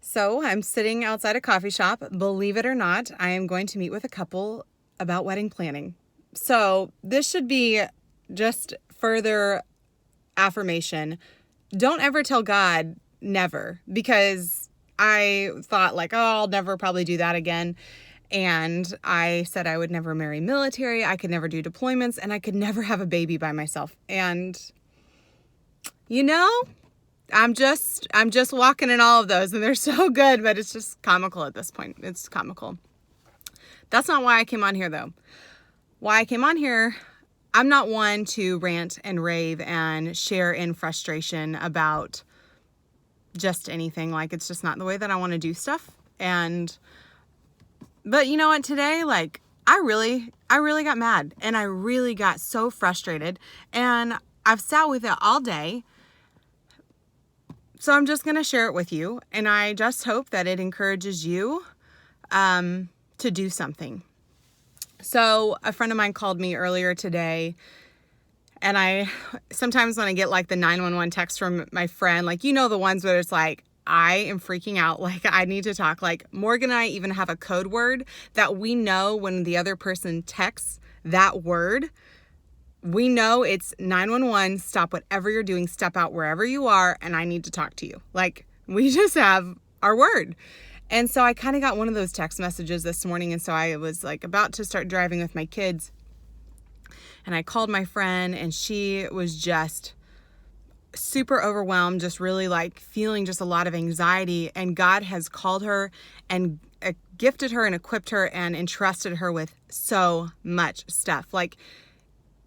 So I'm sitting outside a coffee shop. Believe it or not, I am going to meet with a couple about wedding planning. So this should be just further affirmation. Don't ever tell God never, because I thought like, oh, I'll never probably do that again. And I said I would never marry military, I could never do deployments, and I could never have a baby by myself. And I'm just walking in all of those, and they're so good, but it's just comical at this point. It's comical. That's not why I came on here though. Why I came on here, I'm not one to rant and rave and share in frustration about just anything. Like, it's just not the way that I want to do stuff. But you know what, today, like, I really got mad, and I really got so frustrated, and I've sat with it all day. So I'm just going to share it with you, and I just hope that it encourages you to do something. So a friend of mine called me earlier today, and I sometimes when I get like the 911 text from my friend, like, the ones where it's like, I am freaking out, like I need to talk. Like, Morgan and I even have a code word that we know when the other person texts that word, we know it's 911, stop whatever you're doing, step out wherever you are, and I need to talk to you. Like, we just have our word. And so I kind of got one of those text messages this morning, and so I was like about to start driving with my kids, and I called my friend, and she was just super overwhelmed, just really like feeling just a lot of anxiety, and God has called her and gifted her and equipped her and entrusted her with so much stuff. Like,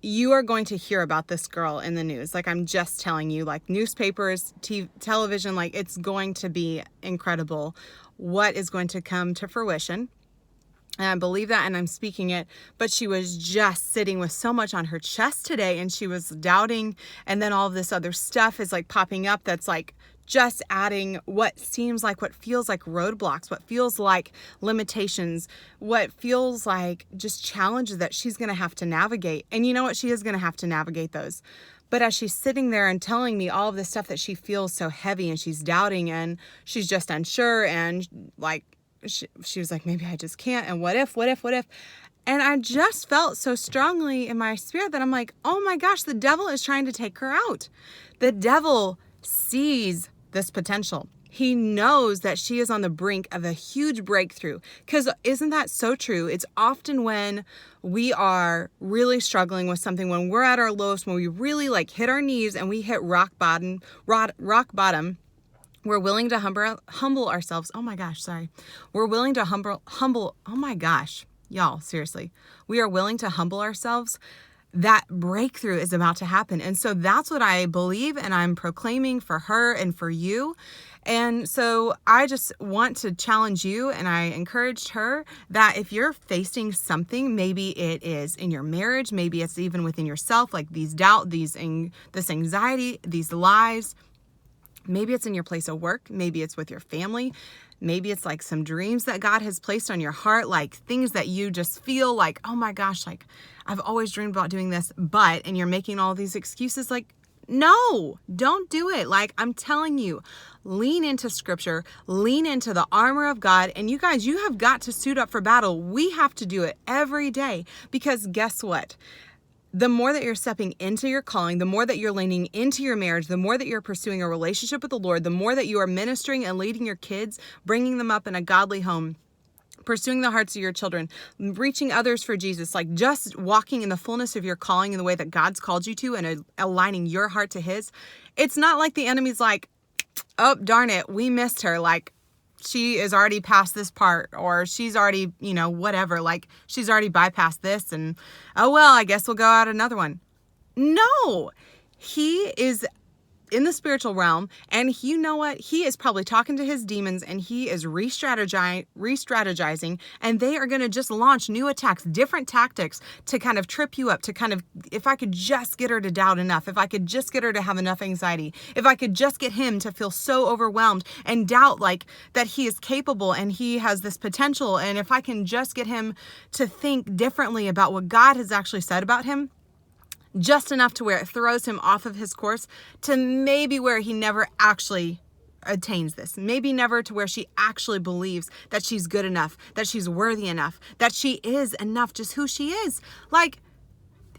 you are going to hear about this girl in the news. Like, I'm just telling you, like newspapers, television, like it's going to be incredible what is going to come to fruition. And I believe that, and I'm speaking it, but she was just sitting with so much on her chest today, and she was doubting, and then all of this other stuff is like popping up that's like just adding what feels like roadblocks, what feels like limitations, what feels like just challenges that she's going to have to navigate. And you know what? She is going to have to navigate those. But as she's sitting there and telling me all of this stuff that she feels so heavy, and she's doubting, and she's just unsure, and like, she was like, maybe I just can't, and what if? And I just felt so strongly in my spirit that I'm like, oh my gosh, the devil is trying to take her out. The devil sees this potential. He knows that she is on the brink of a huge breakthrough. Because isn't that so true? It's often when we are really struggling with something, when we're at our lowest, when we really like hit our knees and we hit rock bottom, we're willing to humble ourselves. Oh my gosh, sorry. We're willing to humble. Oh my gosh, y'all, seriously. We are willing to humble ourselves. That breakthrough is about to happen. And so that's what I believe, and I'm proclaiming for her and for you. And so I just want to challenge you, and I encouraged her that if you're facing something, maybe it is in your marriage, maybe it's even within yourself, like these doubt, this anxiety, these lies. Maybe it's in your place of work. Maybe it's with your family. Maybe it's like some dreams that God has placed on your heart, like things that you just feel like, oh my gosh, like I've always dreamed about doing this, and you're making all these excuses. Like, no, don't do it. Like, I'm telling you, lean into scripture, lean into the armor of God. And you guys, you have got to suit up for battle. We have to do it every day, because guess what? The more that you're stepping into your calling, the more that you're leaning into your marriage, the more that you're pursuing a relationship with the Lord, the more that you are ministering and leading your kids, bringing them up in a godly home, pursuing the hearts of your children, reaching others for Jesus, like just walking in the fullness of your calling in the way that God's called you to, and aligning your heart to His. It's not like the enemy's like, oh, darn it, we missed her. Like, she is already past this part, or she's already, whatever, like she's already bypassed this, and oh, well, I guess we'll go out another one. No, he is in the spiritual realm, and you know what? He is probably talking to his demons, and he is re-strategizing, and they are going to just launch new attacks, different tactics to kind of trip you up, to kind of, if I could just get her to doubt enough, if I could just get her to have enough anxiety, if I could just get him to feel so overwhelmed and doubt like that he is capable and he has this potential, and if I can just get him to think differently about what God has actually said about him, just enough to where it throws him off of his course to maybe where he never actually attains this. Maybe never to where she actually believes that she's good enough, that she's worthy enough, that she is enough, just who she is. Like,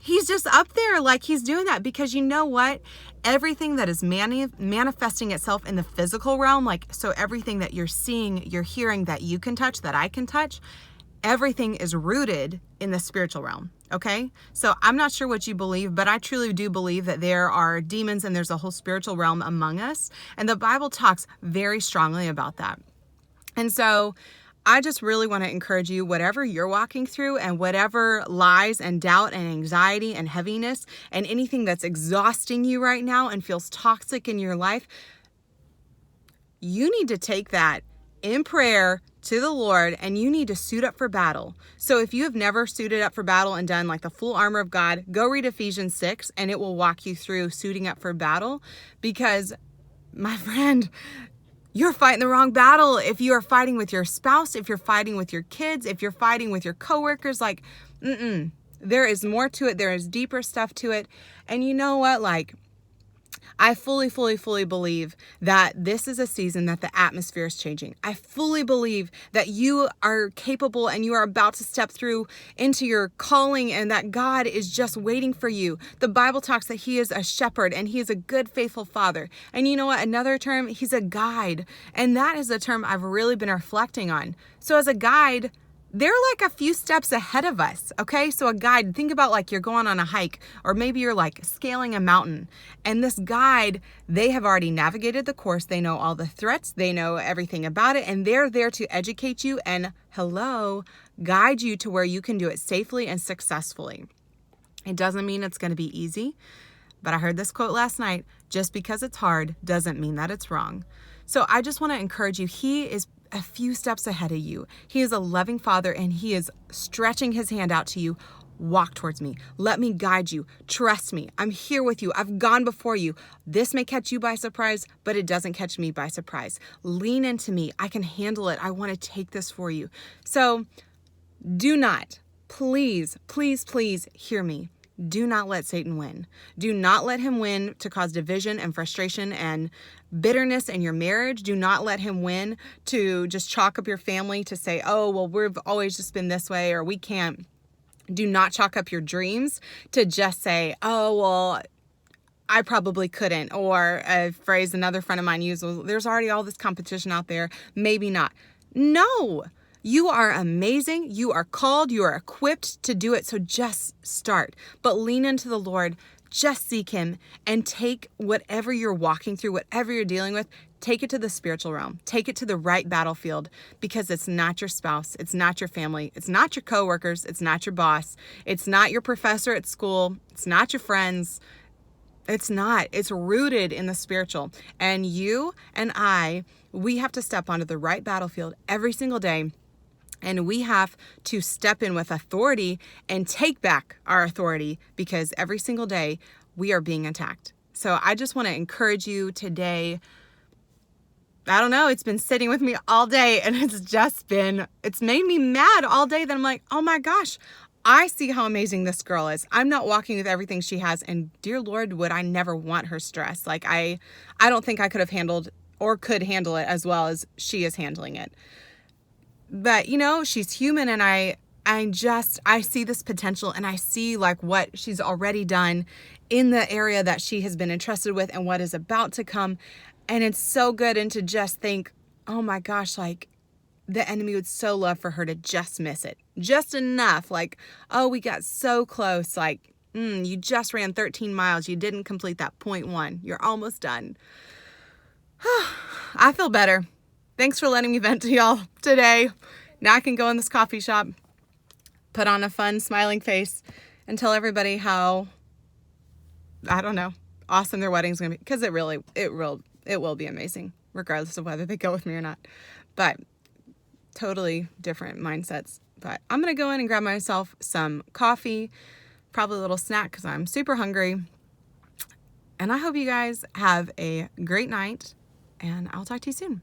he's just up there, like he's doing that because you know what? Everything that is manifesting itself in the physical realm, like, so everything that you're seeing, you're hearing, that you can touch, that I can touch, everything is rooted in the spiritual realm. Okay. So I'm not sure what you believe, but I truly do believe that there are demons and there's a whole spiritual realm among us. And the Bible talks very strongly about that. And so I just really want to encourage you, whatever you're walking through and whatever lies and doubt and anxiety and heaviness and anything that's exhausting you right now and feels toxic in your life, you need to take that in prayer to the Lord and you need to suit up for battle. So if you have never suited up for battle and done like the full armor of God, go read Ephesians 6 and it will walk you through suiting up for battle, because my friend, you're fighting the wrong battle. If you are fighting with your spouse, if you're fighting with your kids, if you're fighting with your coworkers, like, there is more to it. There is deeper stuff to it. And you know what? Like, I fully believe that this is a season that the atmosphere is changing. I fully believe that you are capable and you are about to step through into your calling and that God is just waiting for you. The Bible talks that he is a shepherd and he is a good, faithful father. And you know what? Another term, he's a guide. And that is a term I've really been reflecting on. So as a guide, they're like a few steps ahead of us, okay? So a guide, think about like you're going on a hike or maybe you're like scaling a mountain. And this guide, they have already navigated the course. They know all the threats. They know everything about it. And they're there to educate you and, guide you to where you can do it safely and successfully. It doesn't mean it's going to be easy. But I heard this quote last night, just because it's hard doesn't mean that it's wrong. So I just want to encourage you. He is a few steps ahead of you. He is a loving father and he is stretching his hand out to you. Walk towards me. Let me guide you. Trust me. I'm here with you. I've gone before you. This may catch you by surprise, but it doesn't catch me by surprise. Lean into me. I can handle it. I want to take this for you. So do not, please hear me. Do not let Satan win. Do not let him win to cause division and frustration and bitterness in your marriage. Do not let him win to just chalk up your family to say, oh, well, we've always just been this way or we can't. Do not chalk up your dreams to just say, oh, well, I probably couldn't. Or a phrase another friend of mine used was, there's already all this competition out there. Maybe not. No. You are amazing. You are called. You are equipped to do it. So just start. But lean into the Lord. Just seek him and take whatever you're walking through, whatever you're dealing with, take it to the spiritual realm. Take it to the right battlefield, because it's not your spouse. It's not your family. It's not your coworkers. It's not your boss. It's not your professor at school. It's not your friends. It's not. It's rooted in the spiritual. And you and I, we have to step onto the right battlefield every single day. And we have to step in with authority and take back our authority, because every single day we are being attacked. So I just want to encourage you today. I don't know, it's been sitting with me all day and it's made me mad all day that I'm like, oh my gosh, I see how amazing this girl is. I'm not walking with everything she has. And dear Lord, would I never want her stress. Like I don't think I could have handled or could handle it as well as she is handling it. But, you know, she's human and I see this potential and I see like what she's already done in the area that she has been entrusted with and what is about to come. And it's so good. And to just think, oh my gosh, like the enemy would so love for her to just miss it. Just enough. Like, oh, we got so close. Like, you just ran 13 miles. You didn't complete that 0.1. You're almost done. I feel better. Thanks for letting me vent to y'all today. Now I can go in this coffee shop, put on a fun smiling face, and tell everybody how, I don't know, awesome their wedding's gonna be. Because it will be amazing, regardless of whether they go with me or not. But totally different mindsets. But I'm gonna go in and grab myself some coffee, probably a little snack because I'm super hungry. And I hope you guys have a great night, and I'll talk to you soon.